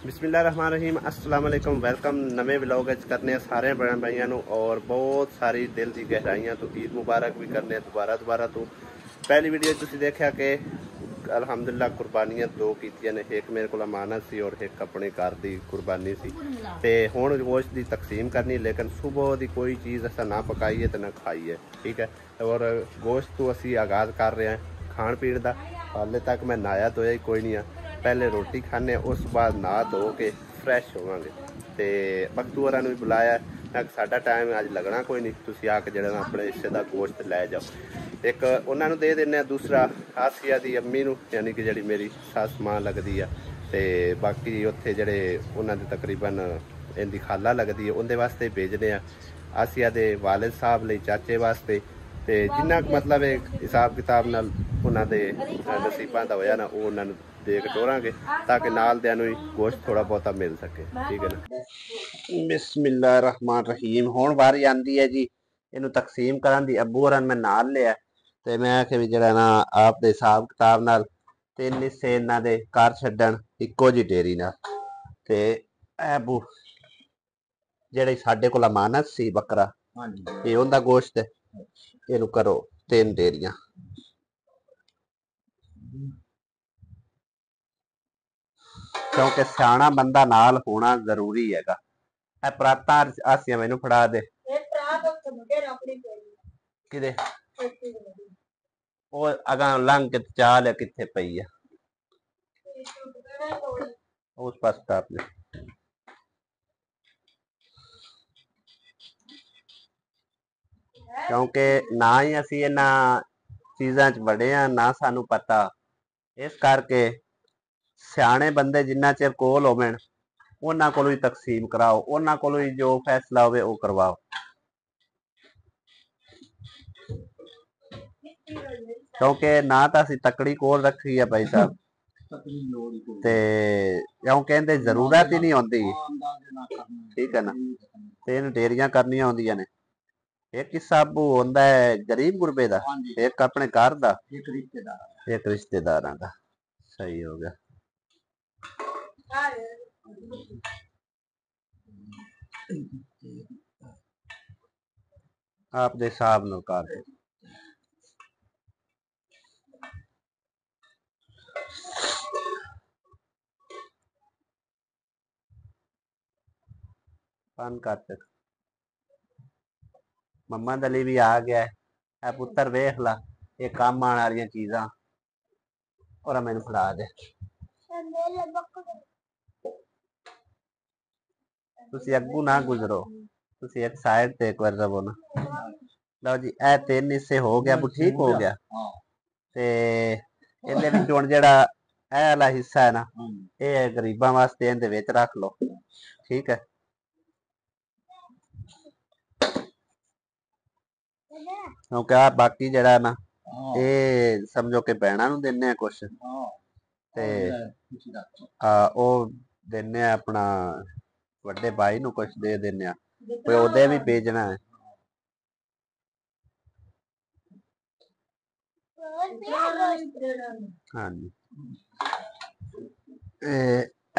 बिस्मिल्लाहिर्रहमानिर्रहीम अस्सलाम वालेकुम वेलकम नवे व्लॉग करने सारे बड़े भाइयों को और बहुत सारी दिल की गहराइयां तो ईद मुबारक भी करने दोबारा तो पहली वीडियो तुसीं देखा कि अलहमदुलिल्लाह कुर्बानियां दो कीतियां ने, एक मेरे को मानस सी और एक अपने घर की कुर्बानी सी ते हुण गोश्त की तकसीम करनी, लेकिन सुबह की कोई चीज़ असा ना पकाईए तो ना खाईए, ठीक है। और गोश्त तो असी आगाज़ कर रहे हैं खाण पीण का। हाले तक मैं नहाया धोया ही कोई नहीं है, पहले रोटी खाने उस बाद नहा धो के फ्रैश होवांगे। तो भगतू होरां नूं भी बुलाया, मैं साडा टाइम अज लगना कोई नहीं, तुसीं आके जिहड़ा अपने हिस्से का गोश्त लै जाओ। एक उन्होंने दे देने, दूसरा आसिया की अम्मी नूं यानी कि जिहड़ी मेरी सस मां लगदी आ, ते बाकी उत्थे जिहड़े उन्हां दे तकरीबन इहदी खाला लगदी है उहदे वास्ते भेजने आ। आसिया दे वालिद साहब लई चाचे वास्ते, ते जिन्ना मतलब हिसाब किताब नाल उन्हां दे नसीबां दा होया ना वो उन्हां नूं दे के टोरांगे, ताकि नाल दियां नूं गोश्त थोड़ा बहुता मिल सके, ठीक है ना। बिस्मिल्लाहिर्रहमानिर्रहीम हुण वारी आंदी है जी इनू तकसीम करन दी। अबू होरां मैं नाल लिया ते मैं आखे भी जिहड़ा ना आप दे हिसाब किताब नाल तीन हिस्से इन्हां दे कर छड्डण इक्को जी डेरी नाल। ते अबू जिहड़ी साडे कोल अमानत सी बकरा ये उहदा गोश्त है, इनू करो तीन डेरियां। क्योंकि सियाणा बंदा नाल होना जरूरी हैगा। परातां हासिया मैनू फड़ा दे किदे वो अगां लंघ के चाह लिया कित्थे पई है उस पास आपने। क्योंकि ना ही असी इन्हां चीज़ां च बड़े आ ना सानू पता, इस करके सियाणे बंदे जिन्ना चिर कोल होवन उन्हां कोलों ही तकसीम कराओ, उन्हां कोलों ही जो फैसला होवे वो करवाओ। क्योंकि ना तो असी तकड़ी कोल रखी है भाई साहब, ते क्योंकि इहदे जरूरत ही नहीं होंदी, ठीक है ना। तीन डेरियां करनियां होंदियां ने, एक हिस्सा अबू होंदा है गरीब गुरबे दा, एक अपने घर दा, एक रिश्तेदारां दा। सही हो गया। आप दे हिसाब नाल कर दो। बंद कर तक मम्मा दली भी आ गया है पुत्र, वेख ला ये काम आने वाली चीज़ां और मैनू फड़ा दे। तुसी अग्गू ना गुजरो, तुसी एक साइड ते एक बार रवो ना। लो जी ए तीन हिस्से हो गया, ठीक हो गया। ते इहदे विच हुण जिहड़ा ए वाला हिस्सा है ना ये गरीबां वास्ते, इहदे विच रख लो, ठीक है। क्योंकि आ बाकी जिहड़ा ना ये समझो कि भैणां नूं दिन्ने आ कुछ, ते ओ दिन्ने आ अपना वड्डे भाई नूं कुछ दे दिन्ने आ, कोई ओहदे भी भेजना है। हाँ जी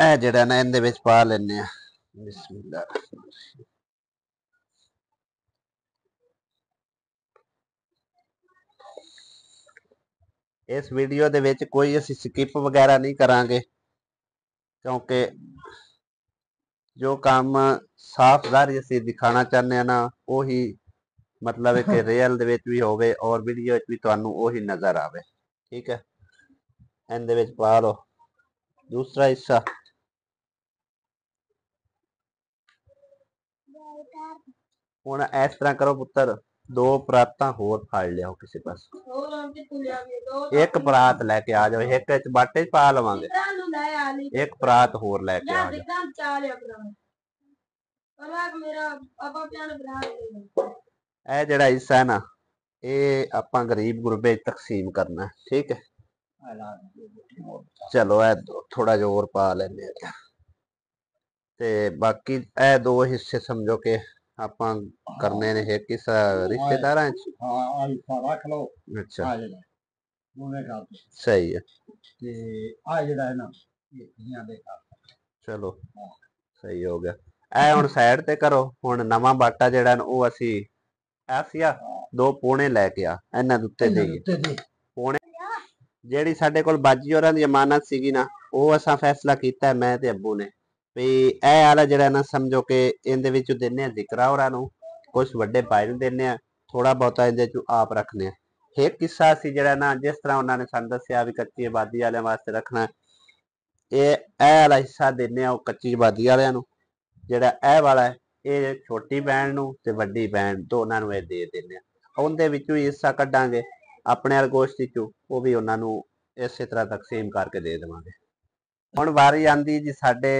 ए जिहड़ा ना इहदे विच पा लैने आ। बिस्मिल्लाह। इस वीडियो दे विच कोई असी स्किप वगैरह नहीं करांगे, क्योंकि जो काम साफ ज़ाहिर असी दिखाना चाहते हैं ना वही मतलब है कि रियल दे विच भी होवे और वीडियो भी तुहानू वही नज़र आवे, ठीक है। इहदे विच पा लो दूसरा हिस्सा। हुण इस तरह करो पुत्र, दो परातां होर फड़ लियाओ किसी पास, एक परात लैके आ जाओ, एक विच बाटे च पा लवांगे, एक परात होर लैके आ जाओ। ਇਹ ਜਿਹੜਾ ਹਿੱਸਾ ਹੈ ਨਾ ਇਹ ਆਪਾਂ ਗਰੀਬ ਗੁਰਬੇ ਤਕਸੀਮ ਕਰਨਾ, ਠੀਕ ਹੈ। ਚਲੋ ਇਹ ਥੋੜਾ ਜਿਹਾ ਹੋਰ ਪਾ ਲੈਂਦੇ ਆ ਤੇ ਬਾਕੀ ਇਹ ਦੋ ਹਿੱਸੇ ਸਮਝੋ ਕਿ ਆਪਾਂ ਕਰਨੇ ਨੇ। ਇੱਕ ਹਿੱਸਾ ਰਿਸ਼ਤੇਦਾਰਾਂ ਚ, ਰੱਖ ਲਓ। ਅੱਛਾ ਸਹੀ ਹੈ। ਤੇ ਆ ਜਿਹੜਾ ਹੈ ਨਾ ਇਹ ਧੀਆਂ ਦੇ ਘਰ, चलो सही हो गया। ए हुण साइड ते करो। हुण नवा बाटा जेड़ा ना वो असी ऐसिया 2 पौने लैके आ इन्हां दे उत्ते देईए। पौने ਜਿਹੜੀ ਸਾਡੇ ਕੋਲ ਬਾਜੀ ਹੋਰਾਂ ਦੀ ਅਮਾਨਤ ਸੀਗੀ ਨਾ ਉਹ ਅਸਾਂ ਫੈਸਲਾ ਕੀਤਾ ਮੈਂ ਤੇ ਅੱਬੂ ਨੇ ਵੀ ਇਹ ਵਾਲਾ ਜਿਹੜਾ ਨਾ ਸਮਝੋ ਕਿ ਇਹਦੇ ਵਿੱਚ ਦਿੰਨੇ ਆ ਜ਼ਿਕਰਾ ਹੋਰਾਂ ਨੂੰ ਕੁਝ ਵੱਡੇ ਭਾਈ ਨੂੰ ਦਿੰਨੇ ਆ ਥੋੜਾ ਬਹੁਤਾ ਇਹਦੇ ਚ ਆਪ ਰੱਖਨੇ ਆ। ਇੱਕ ਕਿੱਸਾ ਸੀ ਜਿਹੜਾ ਨਾ ਜਿਸ ਤਰ੍ਹਾਂ ਉਹਨਾਂ ਨੇ ਸਾਨੂੰ ਦੱਸਿਆ ਵੀ ਕੱਚੀ ਆਬਾਦੀ ਵਾਲਿਆਂ ਵਾਸਤੇ ਰੱਖਣਾ ਇਹ ਵਾਲਾ ਹਿੱਸਾ ਦਿੰਨੇ ਆ ਉਹ ਕੱਚੀ ਆਬਾਦੀ ਵਾਲਿਆਂ ਨੂੰ। ਜਿਹੜਾ ਇਹ ਵਾਲਾ ਹੈ ਇਹ ਛੋਟੀ ਭੈਣ ਨੂੰ ਤੇ ਵੱਡੀ ਭੈਣ ਦੋਨਾਂ ਨੂੰ ਇਹ ਦੇ ਦਿੰਨੇ ਆ। ਉਹਦੇ ਵਿੱਚੋਂ ਹੀ ਹਿੱਸਾ ਕੱਢਾਂਗੇ ਆਪਣੇ ਵਾਲ ਗੋਸ਼ਤ ਵਿੱਚੋਂ ਉਹ ਵੀ ਉਹਨਾਂ ਨੂੰ ਇਸੇ ਤਰ੍ਹਾਂ ਤਕਸੀਮ ਕਰਕੇ ਦੇ ਦੇਵਾਂਗੇ। ਹੁਣ ਵਾਰੀ ਆਂਦੀ ਜੀ ਸਾਡੇ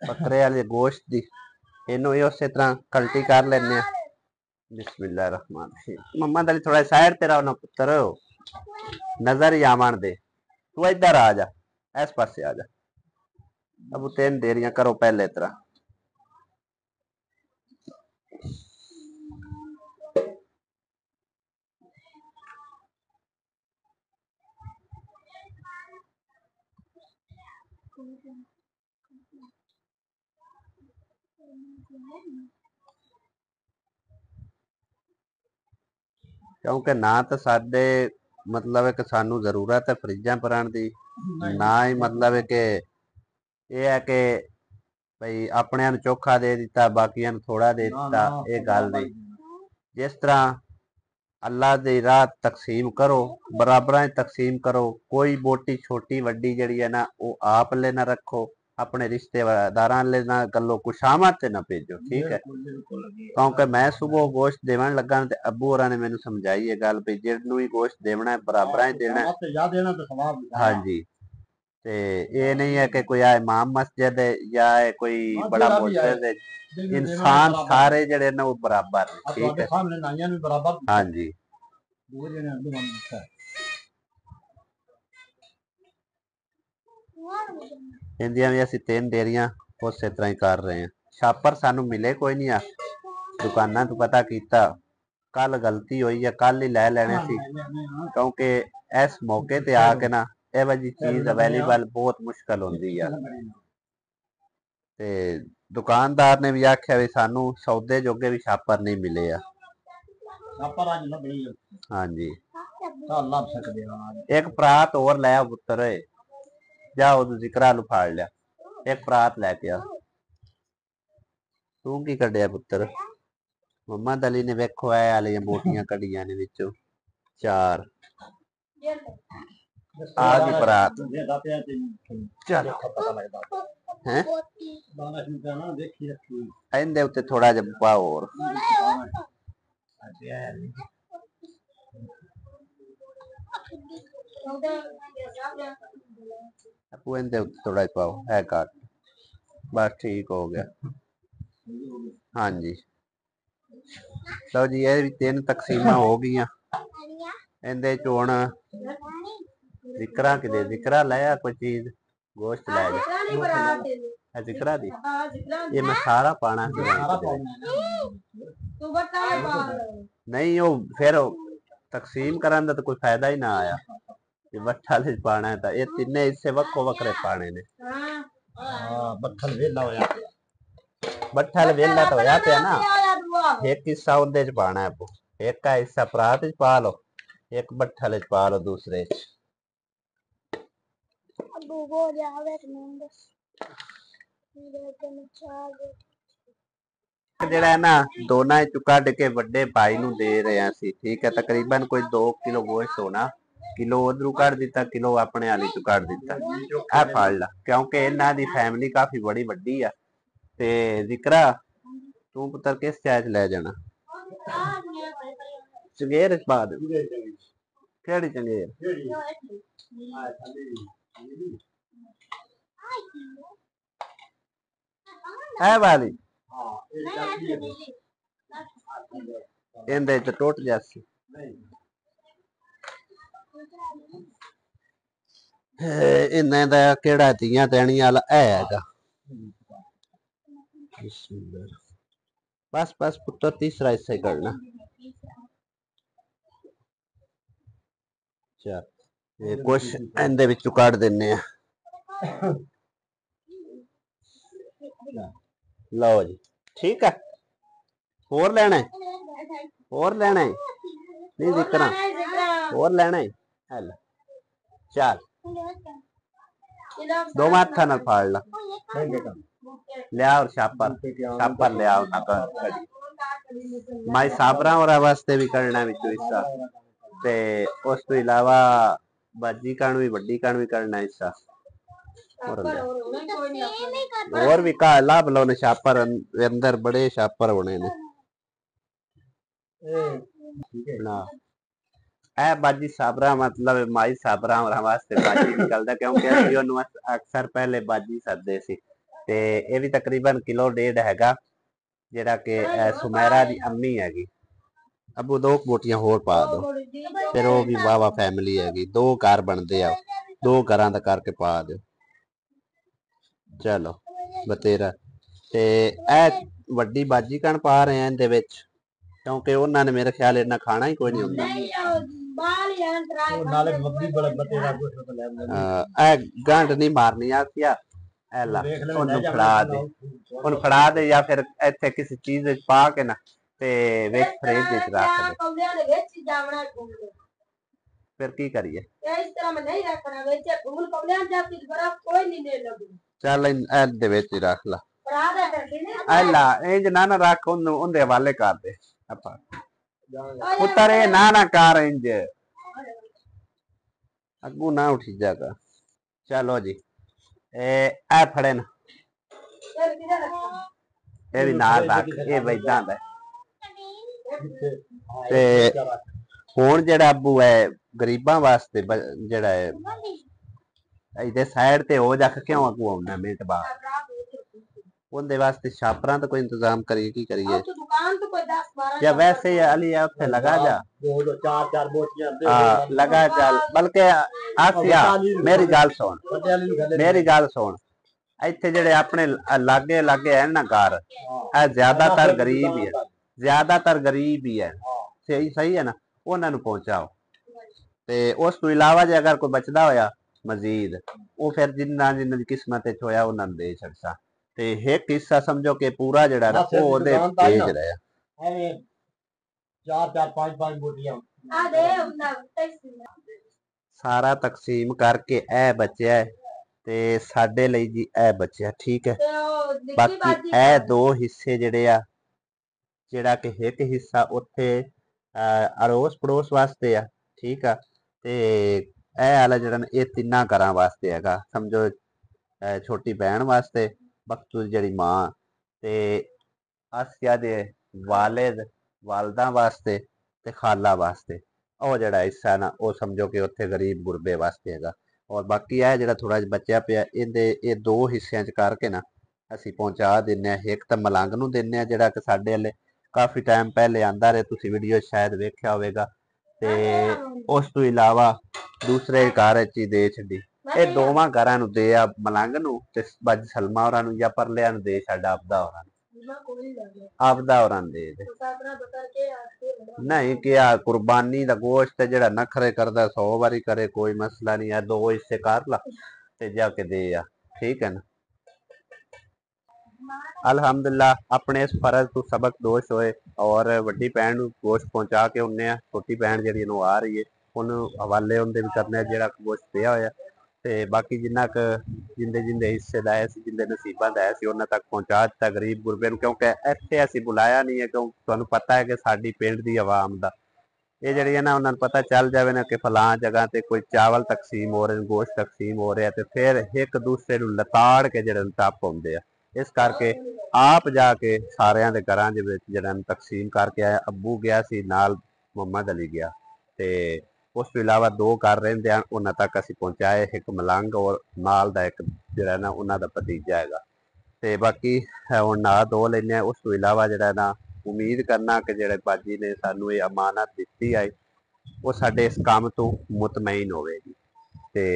ਬੱਕਰੇ ਵਾਲੇ ਗੋਸ਼ਤ ਦੀ ਇਹਨੂੰ ਇਹ ਉਸੇ ਤਰ੍ਹਾਂ ਕਲਟੀ ਕਰ ਲੈਂਦੇ ਆ। ਬਿਸਮਿल्लाह रहमान रहीम। मम्मा दली थोड़ा साइड ते रहो ना पुत्र नजर ही आवन दे। तू इधर आ जा इस पासे आ जा। अब 3 देरियां करो पहले तरह। क्योंकि ना तो साडे मतलब है कि सानू जरूरत है फ्रिजा भरन दी ना ही मतलब है कि ये है कि भाई अपने चोखा दे दिता बाकियां थोड़ा दे दिता ये गल नहीं। जिस तरह अल्लाह दी राह तकसीम करो बराबर तकसीम करो। कोई बोटी छोटी वड्डी जड़ी है ना वो आप ले ना रखो अपने रिश्तेदार ले ना गलो कुशामत ते ना भेजो ठीक है। क्योंकि मैं सुबह गोश्त देवन लगा ते अबू होरां ने मैनू समझाई है गल भी जिन्नू ही गोश्त देना है बराबर ही देना है। हाँ जी ते ये नहीं है कि कोई इमाम मस्जिद है या कोई बड़ा मुअज्जिज़ है। इंसान सारे जड़े ना वो बराबर है ठीक है। हाँ जी इंदियां भी असी 3 डेरियां उस तरह ही कर रहे हैं। छापर सानू मिले कोई नहीं आ दुकाना तो पता किया कल गलती हुई है कल ही लै लेने सी क्योंकि इस मौके ते आके ना यह जी चीज अवेलेबल बहुत मुश्किल होंदी है। ते दुकानदार ने भी आख्या भी सानू सौदे जोगे भी छापर नहीं मिले आ। हाँ जी एक परात और लाया पुत्र जाओ जिक्रा नु फाड़ लिया एक परात लैके आ। तू की कढ़िया पुत्र मम्मा दली ने वेखो ए वाली बोटियां कढ़िया ने विचों 4 आ गई परात। चलो हैं इंदे उत्ते थोड़ा जिहा पाओ और आपू इंदे उत्ते थोड़ा जिहा पाओ है काट बस ठीक हो गया। हाँ जी लो जी ये भी 3 तकसीमा हो गई इंदे च हुण जिक्रा किते जिक्रा लाया कोई चीज गोश्त लै जा जिक्रा दी ये मैं सारा पाना नहीं वो फिर तकसीम करन दा तो कोई फायदा ही ना आया। ये बट्ठा ले पाना है तो ये तिन्ने हिस्से वक्को वक्रे पाने ने। बट्ठल वेला होया बट्ठल वेला तो होया पिया ना एक हिस्सा उदे च पाना है एक का हिस्सा परात च पा लो एक बट्ठल च पा लो दूसरे च। ਜਿਹੜਾ ਹੈ ਨਾ ਦੋਨਾਂ ਚੋਂ ਕੱਢ ਕੇ ਵੱਡੇ ਭਾਈ ਨੂੰ ਦੇ ਰਹੇ ਸੀ ਠੀਕ ਹੈ। ਤਕਰੀਬਨ ਕੋਈ 2 ਕਿਲੋ ਗੋਸ਼ਤ ਹੋਣਾ ਕਿਲੋ ਉਧਰੋਂ ਕੱਢ ਦਿੱਤਾ ਕਿਲੋ ਆਪਣੇ ਵਾਲੀ ਚੋਂ ਕੱਢ ਦਿੱਤਾ। ਇਹ ਫੜ ਲਾ ਕਿਉਂਕਿ ਇਹਨਾਂ ਦੀ ਫੈਮਿਲੀ ਕਾਫੀ ਬੜੀ ਵੱਡੀ ਆ। ਤੇ ਜ਼ਿਕਰਾ ਤੂੰ ਪੁੱਤਰ ਕਿਸ ਚਾਹ ਚ ਲੈ ਜਾਣਾ ਚੰਗੇਰ ਚ ਪਾ ਦੇ ਕਿਹੜੀ ਚੰਗੇਰ है वाली इंदे तो टूट जासी इन्ने दा केड़ा तियां तैनी वाला हैगा। बस बस पुत्र तीसरा हिस्सा ही करना चल ये कुछ इंदे विचों कट दिन्ने आ। लो जी ठीक है होर लेना है होर लेना है नहीं दिक्कत होर लेना है हेलो चल दो हथा नाल फाड़ ला लिया और छापर छापर लिया माई साबरा और वास्ते भी करना विचों हिस्सा ते उस तो इलावा बाजी कण भी वड्डी कण भी करना हिस्सा और भी का लाभ लो ने छापर अंदर बड़े छापर होने ने ना ए बाजी साबरा मतलब माई साबरा और वास्ते बाजी निकलदा क्योंकि ਅਸੀਂ ਉਹਨੂੰ ਅਕਸਰ ਪਹਿਲੇ ਬਾਜੀ ਸੱਦੇ ਸੀ ਤੇ ਇਹ ਵੀ ਤਕਰੀਬਨ ਕਿਲੋ ਡੇਢ ਹੈਗਾ ਜਿਹੜਾ ਕਿ ਸੁਮੈਰਾ ਦੀ ਅੰਮੀ ਹੈਗੀ ਅਬੂ ਦੋ ਬੋਟੀਆਂ ਹੋਰ ਪਾ ਦੋ ਫਿਰ ਉਹ ਵੀ ਵਾਵਾ ਫੈਮਿਲੀ ਹੈਗੀ ਦੋ ਘਰ ਬਣਦੇ ਆ ਦੋ ਘਰਾਂ ਦਾ ਕਰਕੇ ਪਾ ਦਿਓ ਚਲੋ ਬਤੇਰਾ ਤੇ ਇਹ ਵੱਡੀ ਬਾਜੀ ਕਣ ਪਾ ਰਹੇ ਆ ਇਹਦੇ ਵਿੱਚ क्योंकि उन्होंने मेरे ख्याल इतना खाना ही कोई नहीं होता गंढ नहीं मारनी आसिया फड़ा दे या फिर इत्थे किसी चीज पा के ना ते विच फ्रिज विच रख दे फिर की करिए चल दे विच ही रख ला ऐला इंज ना रख उनदे हवाले कर दे पुत्र ना कर इंज अगू ना उठी जागा चलो जी ए फड़े ना ये भी नाल रख ये वैदा है ते हुण जेड़ा अबू है गरीबां वास्ते जेड़ा है इधर साइड ते हो जा क्यों अगू आउंदा मिनट बाद उनके वास्ते छापरा तो कोई इंतजाम करिए की करिए या वैसे ही अली उत्थे लगा जा लगा चल बल्कि आसिया मेरी गल सुन इत्थे जेड़े अपने लागे लागे है ना घर ज्यादातर गरीब ही है सही है ना उन्होंने पहुंचाओ ते उस तो इलावा जे अगर कोई बचदा होया मजीद वो फिर जिन्ना जिन्ना दी किस्मत होया उन्होंने दे छड़सा ते एक हिस्सा समझो कि पूरा जड़ा ना वो ओदे भेज रहा सारा तकसीम करके ए बचया ते साडे लई जी ए बचया ठीक है बाकी ए दो हिस्से जेड़े आ जेड़ा कि एक हिस्सा उत्थे अड़ोस पड़ोस वास्ते आ ठीक है ते ए आला जेड़ा ये तिन्ना घरां वास्ते हैगा समझो छोटी बहन वास्ते बख्तू जड़ी मां ते आसिया दे वालिद वालदा वास्ते ते खाला वास्ते और जड़ा हिस्सा ना वो समझो कि उत्थे गरीब गुरबे वास्ते हैगा और बाकी है जड़ा थोड़ा बचया पिया इहदे ये दो हिस्सियां च करके ना असी पहुंचा दिन्ने एक तो मलंग नूं दिन्ने जड़ा कि साडे हले काफ़ी टाइम पहले आंदा रहे तुसीं वीडियो शायद वेख्या होवेगा ते उस तो इलावा दूसरे घर च ही दे छड्डी ये दोवां घरां नूं दे आ मलंग नूं ते बज सलमा होरां नूं या परलियां नूं दे छड्ड आपदा होरां दे नहीं क्या कुर्बानी दा गोश्त जेड़ा नखरे करदा 100 बारी करे कोई मसला नहीं है दो हिस्से कर ला ते जाके दे आ ठीक है ना अल्हम्दुलिल्लाह अपने इस फर्ज तो सबक दोष होए और वड्डी भैन नूं गोश्त पहुंचा के उन्ने छोटी भैन जेहड़ी नूं आ रही है उन्होंने हवाले उनके भी करने जेड़ा गोश्त पिया होया ते बाकी जिन्ना क जिंदे जिंदे हिस्से दा है जिंदे नसीबां दा है उन्हां तक पहुंचा दिता गरीब गुरबे नूं क्योंकि इत्थे असीं बुलाया नहीं है क्यों तुहानूं पता है कि साडी पिंड दी आवाम दा ये जड़ी है ना उन्होंने पता चल जाए ना कि फलां जगह ते कोई चावल तकसीम हो रहे गोश्त तकसीम हो रहा है फिर एक दूसरे नूं लताड़ के जड़े टप आउंदे आ इस करके आप जाके सारियां दे घरां दे विच जड़ा तकसीम करके आया अब्बू गया सी नाल मुहम्मद अली गया ते उस तो इलावा दो घर रहिंदे हैं उन्हां तक असीं पहुंचाए एक मलंग और नाल दा एक जड़ा ना उन्हां दा भतीजा हैगा ते बाकी हुण ना दो लैने उस तो इलावा जड़ा ना उम्मीद करना कि जेड़े बाजी ने सानू ये अमानत दित्ती आई वो साडे इस काम तो मुतमईन होवेगी ते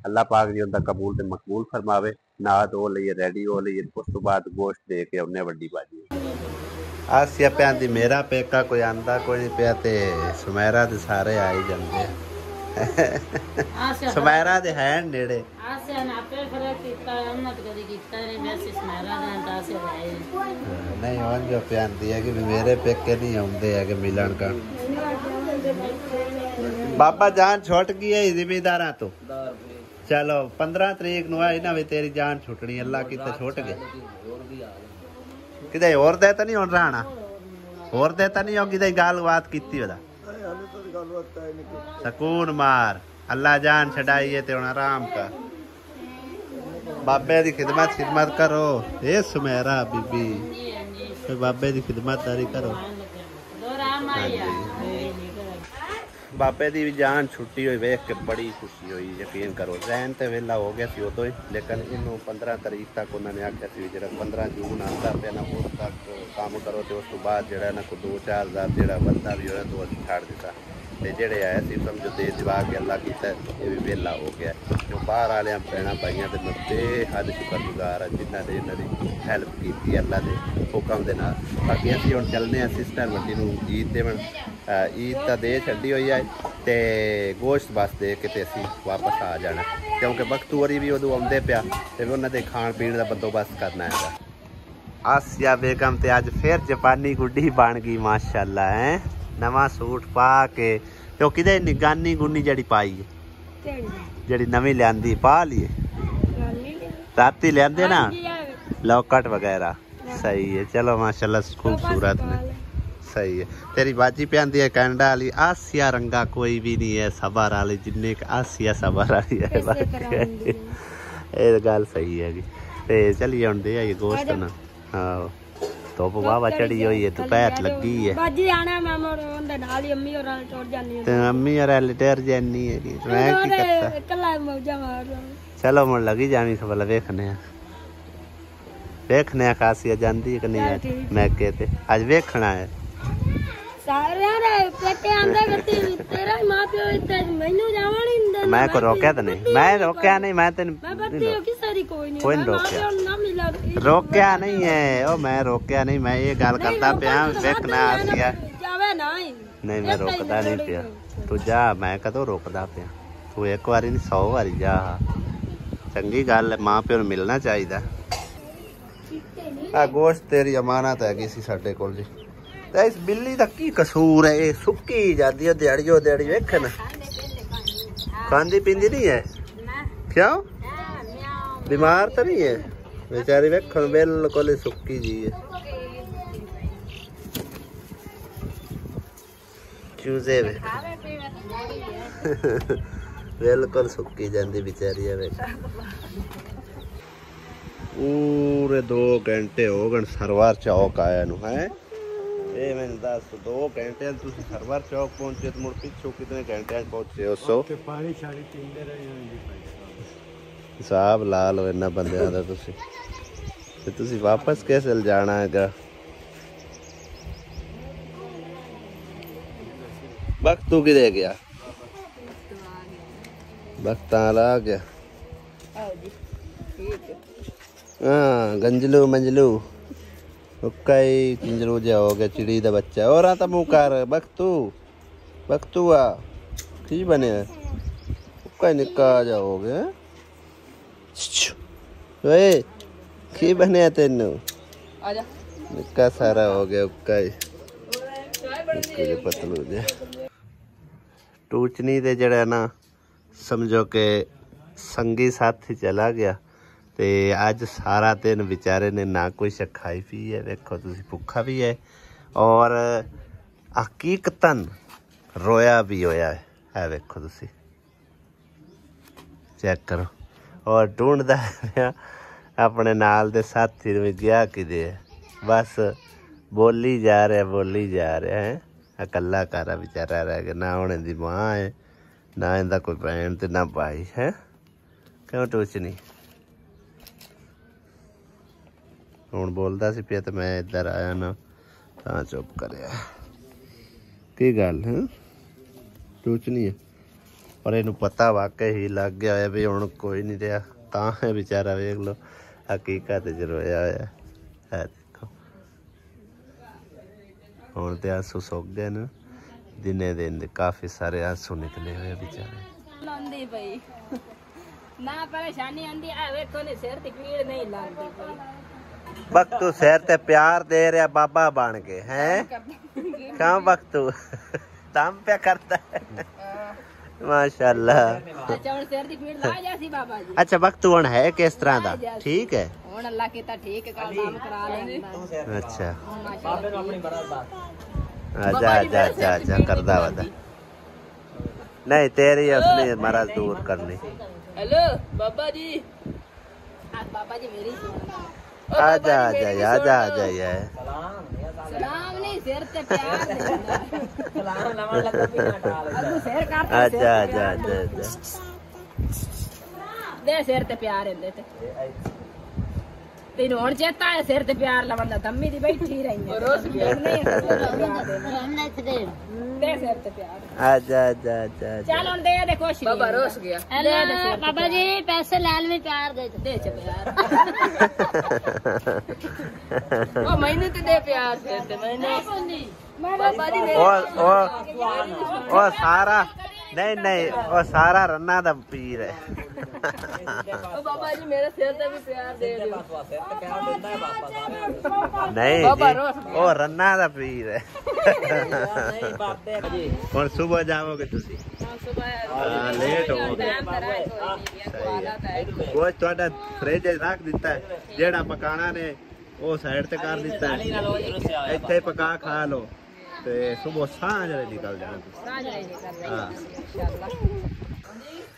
अल्लाह पाक जी उनका कबूल ते मकबूल फरमावे ना दो लईए रेडी हो लईए उस तो बाद गोश्त दे के उन्हें वड्डी बाजी आसिया पे आंदी मेरा पेका कोई आंदा कोई नहीं पिया ते सुमेरा दे सारे आई जांदे ਸਮੈਰਾ ਦੇ ਹੈ ਨੇੜੇ ਨਹੀਂ ਉਹ ਜੋ ਪਿਆਂਦੀ ਹੈ ਕਿ ਮੇਰੇ ਪੇਕੇ ਨਹੀਂ ਆਉਂਦੇ ਹੈ ਕਿ ਮਿਲਣ का ਬਾਬਾ ਜਾਨ ਛੁੱਟ ਗਈ ਹੈ ਜ਼ਿਮੀਦਾਰਾਂ ਤੋਂ चलो 15 तरीक ਨੂੰ ਆਈ ਨਾ ਵੀ ਤੇਰੀ ਜਾਨ ਛੁੱਟਣੀ ਅੱਲਾ ਕਿਤੇ ਛੁੱਟ ਗਏ ਕਿਤੇ ਹੋਰ ਦੇ ਤਾਂ ਨਹੀਂ ਹੁਣ ਰਾਣਾ ਹੋਰ ਦੇ ਤਾਂ ਨਹੀਂ ਹੋ ਕਿਤੇ ਗੱਲਬਾਤ ਕੀਤੀ ਉਹਦਾ ਸਕੂਨ ਮਾਰ ਅੱਲਾ ਜਾਨ ਛਡਾਈਏ ਤੇ ਹੁਣ ਆਰਾਮ ਕਰ ਬਾਬੇ ਦੀ ਖਿਦਮਤ ਕਰੋ ਇਹ ਸੁਮੇਰਾ ਬੀਬੀ ਬਾਬੇ ਦੀ ਖਿਦਮਤਦਾਰੀ ਕਰੋ ਬਾਬੇ ਦੀ ਵੀ ਜਾਨ ਛੁੱਟੀ ਹੋਈ ਵੇਖ ਕੇ ਬੜੀ ਖੁਸ਼ੀ ਹੋਈ ਯਕੀਨ ਕਰੋ ਜ਼ਹਿਨ ਤੇ ਵੇਲਾ ਹੋ ਗਿਆ ਸੀ ਉਦੋਂ ਹੀ ਲੇਕਿਨ ਇਹਨੂੰ 15 ਤਰੀਕ ਤੱਕ ਉਹਨਾਂ ਨੇ ਆਖਿਆ ਸੀ ਜਿਹੜਾ 15 ਜੂਨ ਆਉਂਦਾ ਪਿਆ ਨਾ ਉਸ ਤੱਕ ਕੰਮ ਕਰੋ ਤੇ ਉਸ ਤੋਂ ਬਾਅਦ ਜਿਹੜਾ ਨਾ ਕੋਈ 2-4 ਹਜ਼ਾਰ ਜਿਹੜਾ ਬੰਦਾ ਵੀ ਹੋਇਆ ਤੋਂ ਅਸੀਂ ਛੱਡ ਦਿੱਤਾ ਤੇ ਜਿਹੜੇ ਆਏ ਸੀ ਸਮਝੋ ਦੇ ਜਵਾ ਕੇ ਅੱਲਾ ਕੀਤਾ ਇਹ ਵੀ ਵੇਲਾ ਹੋ ਗਿਆ ਜੋ ਬਾਹਰ ਵਾਲਿਆਂ ਭੈਣਾਂ ਭਾਈਆਂ ਦੇ ਨੱਤੇ ਹੱਦ ਸ਼ੁਕਰਗੁਜ਼ਾਰ ਆ ਜਿਨ੍ਹਾਂ ਨੇ ਇਹਨਾਂ ਦੀ ਹੈਲਪ ਕੀਤੀ ਅੱਲਾ ਦੇ ਹੁਕਮ ਦੇ ਨਾਲ ਬਾਕੀ ਅਸੀਂ ਹੁਣ ਚੱਲਦੇ ਹਾਂ ਸਿਸਟਰ ਵੱਡੀ ਨੂੰ ਈਦ ਦੇਵਣ ਈਦ ਤਾਂ ਦੇ ਛੱਡੀ ਹੋਈ ਹੈ ਤੇ ਗੋਸ਼ਤ ਬਸ ਦੇ ਕੇ ਤੇ ਅਸੀਂ ਵਾਪਸ ਆ ਜਾਣਾ ਕਿਉਂਕਿ ਬਖਤੂਰੀ ਵੀ ਉਦੋਂ ਆਉਂਦੇ ਪਿਆ ਤੇ ਉਹਨਾਂ ਦੇ ਖਾਣ ਪੀਣ ਦਾ ਬੰਦੋਬਸਤ ਕਰਨਾ ਹੈਗਾ ਆਸਿਆ ਬੇਗਮ ਤੇ ਅੱਜ ਫਿਰ ਜਾਪਾਨੀ ਗੁੱਡੀ ਬਣ ਗਈ ਮਾਸ਼ਾਅੱਲਾ ਹੈ ਨਵਾਂ ਸੂਟ ਪਾ ਕੇ ਤੇ ਉਹ ਕਿਤੇ ਨਿਗਾਨੀ ਗੁੰਨੀ ਜਿਹੜੀ ਪਾਈ ਹੈ ਜਿਹੜੀ ਨਵੀਂ ਲਿਆਂਦੀ ਪਾ ਲਈਏ ਰਾਤੀ ਲਿਆਂਦੇ ਨਾ लॉकेट वगैरह सही है चलो माशाल्लाह खूबसूरत है सही है तेरी बाजी पे आंदी है कनाडा वाली आसिया रंगा कोई भी नहीं है सबर वाली जिन्ने आसिया सबर वाली है ये गल सही है ते चलिए हुण दे आइए गोश्त ना हाँ धुप वाहवा चढ़ी हुई है दोपहर लगी है बाजी आना मैं उनदे नाल ही अम्मी और टुर जानी ते अम्मी और टुर जानी है मैं की करता कल्ला मौजा मार चलो मुड़ लगी जानी सब वेखने वेखने खासिया जाती है कि नहीं आज मैं कहते आज वेखना है मैं को रोकया तो नहीं मैं रोकया नहीं मैं तेन कोई रोकया रोकया नहीं है ओ मैं रोकया नहीं मैं ये गल करता पिया वेखना आसिया नहीं मैं रोकदा नहीं पिया तू जा मैं कदों रोकदा पिया तू एक बारी नहीं 100 बारी जा चंगी गल है मां प्यो नूं मिलना चाहिए गोश्त तेरी अमानत हैगी सी साडे कोल जी ते इस बिल्ली दा की कसूर है ये सुक्की जाती है दिहाड़ियों दिहाड़ी वेख ना खांदी पींदी नहीं है क्यों बीमार तो नहीं है बेचारी वेखन बिल्कुल सुक्की जी है चूजे बिल्कुल सुक्की जाती बेचारी है पूरे 2 घंटे हो गए सरवार चौक आया नू है ये मैंने दस 2 घंटे तुम सरवार चौक पहुंचे तो मुड़ पिछू कितने घंटे पहुंचे हो सो हिसाब ला लो इन्ना बंदियां दा तुसी वापस कैसे जाना हैगा वक्त तू किधे गया वक्त आ गया हाँ गंजलू मंजलू कई गंजलू जा हो गया चिड़ी दा बच्चा और आता मुँह कर बख्तू आ की बने कई निक्का जा हो गया वे की बने तेनू निक्का सारा हो गया कई पतलू जा टूचनी दे जड़ा ना समझो के संगी साथी चला गया ते अज सारा दिन बेचारे ने ना कोई खाई पी है देखो तुसी भुखा भी है और हकीकतन रोया भी होया है देखो तुसी चेक करो और ढूंढदा अपने नाल दे साथी में गया किदे बस बोली जा रहा है अकला कारा बेचारा रह गया ना होने दी मां है ना इंदा कोई भैन ते ना भाई है क्यों टूचनी ਹੁਣ बोलता सी पिया तो मैं इधर आया ना ਤਾਂ चुप करिया की गल है टूचनी है पर इनू पता वाकई ही लग गया है भी हुण कोई नहीं रहा तां है बेचारा वेख लो हकीकत च रोया होया है देखो हुण ते आंसू सुक गए न दिने दिन काफी सारे आंसू निकले हुए बेचारे। लांदी भाई ना परेशानी आंदी आ वेखो ने सिर ते पीड़ नहीं लांदी भाई। बख्तू सिर ते प्यार दे रहा बाबा बन के हैं। कहाँ बख्तू तम पे करता है माशाल्लाह। अच्छा हुन सिर दी पीड़ ला जासी बाबा जी। अच्छा वक्त हुन है किस तरह दा? ठीक है हुन अल्लाह कीता ठीक है कल काम करा लेंगे। अच्छा माशाल्लाह अपनी बड़ा बात। आजा आजा आजा आजा करदा वदा नहीं तेरी अपनी मरज दूर करनी। हेलो बाबा जी। बाबा जी मेरी आजा आजा आजा आजा यार सलाम नहीं सिर ते प्यार सलाम लवन लगा भी ना डाल अब सिर काट आजा आजा आजा दे सिर ते प्यार दे ते तेन हुन चेता है सिर ते प्यार लवन दा दम्मी दी बैठी रही है रोज दे सिर ते प्यार आजा आजा आजा चल हुन दे कुछ बाबा रोस गया। हेलो बाबा जी पैसे लाल में प्यार दे दे प्यार ओ मैंने तो दे प्यार से मैंने बाबा जी ओ सारा नहीं नहीं वो सारा रन्ना दा पीर है। ओ बाबा जी मेरे सिर ते भी प्यार दे दो। नहीं वो रन्ना दा पीर है। और सुबह जाओगे तुसी? हां लेट हो गए। वो ਤੁਹਾਡਾ फ्रिज रख दिता है जेड़ा पकाना ने वो साइड ते कर दिता है ਇੱਥੇ पका खा लो ਤੇ ਸੁਬਹ ਸਾਂਝ ਵੇਲੇ ਨਿਕਲ ਜਾਣਾ ਸਾਂਝ ਵੇਲੇ ਨਿਕਲ ਇੰਸ਼ਾਅੱਲਾ।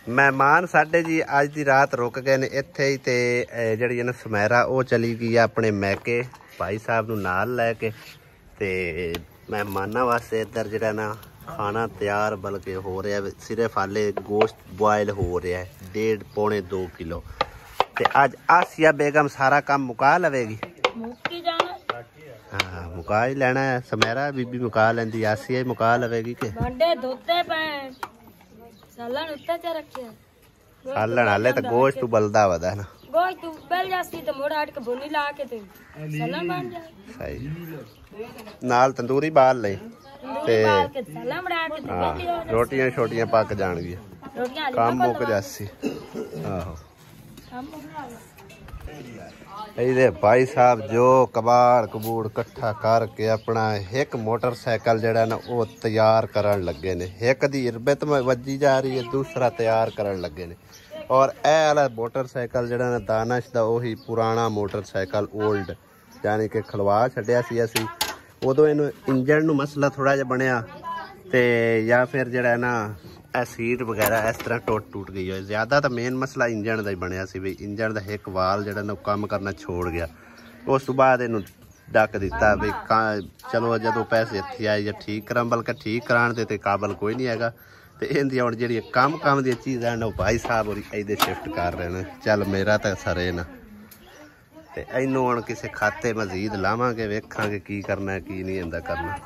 ਮਹਿਮਾਨ ਸਾਡੇ ਜੀ ਅੱਜ ਦੀ ਰਾਤ ਰੁਕ ਗਏ ਨੇ ਇੱਥੇ ਹੀ ਤੇ ਜਿਹੜੀ ਇਹਨਾਂ ਸਮੈਰਾ ਉਹ ਚਲੀ ਗਈ ਆ ਆਪਣੇ ਮੈਕੇ ਭਾਈ ਸਾਹਿਬ ਨੂੰ ਨਾਲ ਲੈ ਕੇ ਤੇ ਮਹਿਮਾਨਾਂ ਵਾਸਤੇ ਇੱਧਰ ਜਿਹੜਾ ਨਾ ਖਾਣਾ ਤਿਆਰ ਬਲਕਿ ਹੋ ਰਿਹਾ ਸਿਰਫ ਹਾਲੇ ਗੋਸ਼ਤ ਬੋਇਲ ਹੋ ਰਿਹਾ 1.5 ਪੌਣੇ 2 ਕਿਲੋ ਤੇ ਅੱਜ ਆਸੀਆ ਬੇਗਮ ਸਾਰਾ ਕੰਮ ਮੁਕਾ ਲਵੇਗੀ। ਮੁੱਕੀ ਜਾਣਾ हाँ मुका ही लेना है समैरा बीबी मुका लेंदी आसिया ही मुका लवेगी के भांडे धोते पे सालन उत्ते च रखे सालन हाले तो गोश्त बलदा वदा ना गोश्त बल जासी तो मोड़ हट के भुनी ला के ते सालन बन जाए सही नाल तंदूरी बाल ले ते बाल के सालन बना के हां रोटियां छोटियां पक जाणगी रोटियां काम मुक जासी आहो ਇਹਦੇ ਭਾਈ ਸਾਹਿਬ ਜੋ ਕਬਾੜ ਕਬੂੜ ਇਕੱਠਾ ਕਰਕੇ ਆਪਣਾ ਇੱਕ ਮੋਟਰਸਾਈਕਲ ਜਿਹੜਾ ਨਾ ਉਹ ਤਿਆਰ ਕਰਨ ਲੱਗੇ ਨੇ। ਇੱਕ ਦੀ ਇਰਬਤ ਵੱਜੀ ਜਾ ਰਹੀ ਹੈ ਦੂਸਰਾ ਤਿਆਰ ਕਰਨ ਲੱਗੇ ਨੇ ਔਰ ਇਹ ਵਾਲਾ ਮੋਟਰਸਾਈਕਲ ਜਿਹੜਾ ਨਾ ਦਾਨਸ਼ ਦਾ ਉਹੀ ਪੁਰਾਣਾ ਮੋਟਰਸਾਈਕਲ 올ਡ ਯਾਨੀ ਕਿ ਖਲਵਾ ਛੱਡਿਆ ਸੀ ਅਸੀਂ ਉਦੋਂ ਇਹਨੂੰ ਇੰਜਣ ਨੂੰ ਮਸਲਾ ਥੋੜਾ ਜਿਹਾ ਬਣਿਆ ਤੇ ਜਾਂ ਫਿਰ ਜਿਹੜਾ ਨਾ ਇਹ ਸੀਟ ਵਗੈਰਾ ਇਸ ਤਰ੍ਹਾਂ ਟੁੱਟ ਗਈ ਹੋਏ ਜ਼ਿਆਦਾ ਤਾਂ ਮੇਨ ਮਸਲਾ ਇੰਜਣ ਦਾ ਹੀ ਬਣਿਆ ਸੀ ਵੀ ਇੰਜਣ ਦਾ ਇੱਕ ਵਾਲ ਜਿਹੜਾ ਨਾ ਕੰਮ ਕਰਨਾ ਛੋੜ ਗਿਆ। ਉਸ ਤੋਂ ਬਾਅਦ ਇਹਨੂੰ ਡੱਕ ਦਿੱਤਾ ਵੀ ਚਲੋ ਜਦੋਂ ਪੈਸੇ ਇੱਥੇ ਆਏ ਜਾਂ ਠੀਕ ਕਰਾਂ ਬਲਕਿ ਠੀਕ ਕਰਾਉਣ ਦੇ ਤੇ ਕਾਬਲ ਕੋਈ ਨਹੀਂ ਹੈਗਾ ਤੇ ਇਹਦੀ ਹੁਣ ਜਿਹੜੀ ਕੰਮ ਦੀਆਂ ਚੀਜ਼ਾਂ ਨੇ ਉਹ ਭਾਈ ਸਾਹਿਬ ਹੋਰੀ ਇਹਦੇ ਸ਼ਿਫਟ ਕਰ ਰਹੇ ਨੇ। ਚੱਲ ਮੇਰਾ ਤਾਂ ਸਰੇ ਨਾ ਤੇ ਇਹਨੂੰ ਹੁਣ ਕਿਸੇ ਖਾਤੇ ਮਜ਼ੀਦ ਲਾਵਾਂਗੇ ਵੇਖਾਂਗੇ ਕੀ ਕਰਨਾ ਕੀ ਨਹੀਂ ਹੁੰਦਾ ਕਰਨਾ।